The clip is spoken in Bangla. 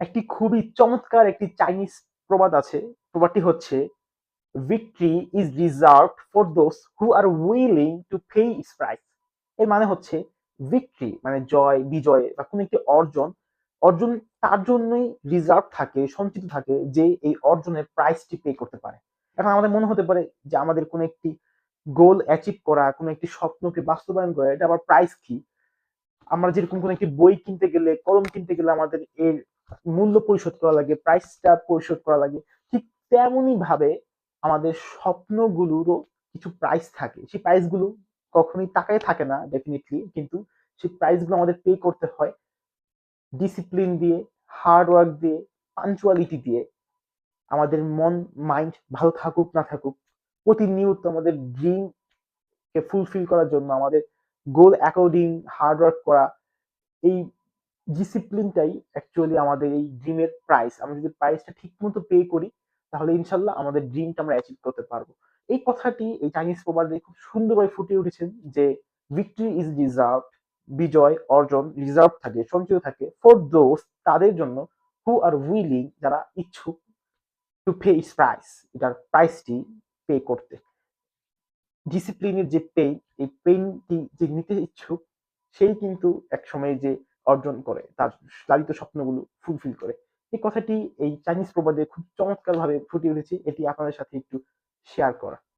একটি খুবই চমৎকার একটি চাইনিজ প্রবাদ আছে। প্রবাদটি হচ্ছে, "victory is reserved for those who R willing to pay it's price." এর মানে হচ্ছে ভিক্টরি মানে জয়, বিজয় বা কোনো একটি অর্জন তার জন্যই রিজার্ভ থাকে, সঞ্চিত থাকে যে এই অর্জনের প্রাইসটি পে করতে পারে। এখন আমাদের মনে হতে পারে যে আমাদের কোনো একটি গোল অ্যাচিভ করা, কোনো একটি স্বপ্নকে বাস্তবায়ন করা, এটা আবার প্রাইস কি? আমরা যেরকম কোনো একটি বই কিনতে গেলে, কলম কিনতে গেলে আমাদের এর মূল্য পরিশোধ করা লাগে, প্রাইসটা পরিশোধ করা লাগে। ঠিক তেমনই ভাবে আমাদের স্বপ্নগুলোরও কিছু প্রাইস থাকে। সেই প্রাইসগুলো কখনোই টাকায় থাকে না ডেফিনিটলি, কিন্তু সেই প্রাইসগুলো আমাদের পে করতে হয় ডিসিপ্লিন দিয়ে, হার্ড ওয়ার্ক দিয়ে, পাঞ্চুয়ালিটি দিয়ে। আমাদের মন মাইন্ড ভালো থাকুক না থাকুক, প্রতিনিয়ত আমাদের ড্রিম কে ফুলফিল করার জন্য আমাদের গোল অ্যাকর্ডিং হার্ড ওয়ার্ক করা, এই ডিসিপ্লিনটাই অ্যাকচুয়ালি আমাদের এই ড্রিমের প্রাইস। আমরা যদি প্রাইসটা ঠিক মতো পে করি, তাহলে ইনশাল্লাহ আমাদের ড্রিমটা আমরা অ্যাচিভ করতে পারবো। এই কথাটি এই চাইনিজ প্রবাদে খুব সুন্দরভাবে ফুটিয়ে উঠেছেন যে ভিক্টরি ইজ রিজার্ভড, বিজয় অর্জন রিজার্ভ থাকে, সঞ্চিত থাকে ফর দোজ তাদের জন্য হু আর উইলিং যারা ইচ্ছুক টু পে ইটস প্রাইস এটার প্রাইসটি পে করতে। ডিসিপ্লিনের যে পেইন, এই পেইনটি যে নিতে ইচ্ছুক সেই কিন্তু একসময় যে অর্জন করে তার লালিত স্বপ্নগুলো ফুলফিল করে। এই কথাটি এই চাইনিজ প্রবাদে খুব চমৎকারভাবে ফুটে উঠেছে। এটি আপনাদের সাথে একটু শেয়ার করা।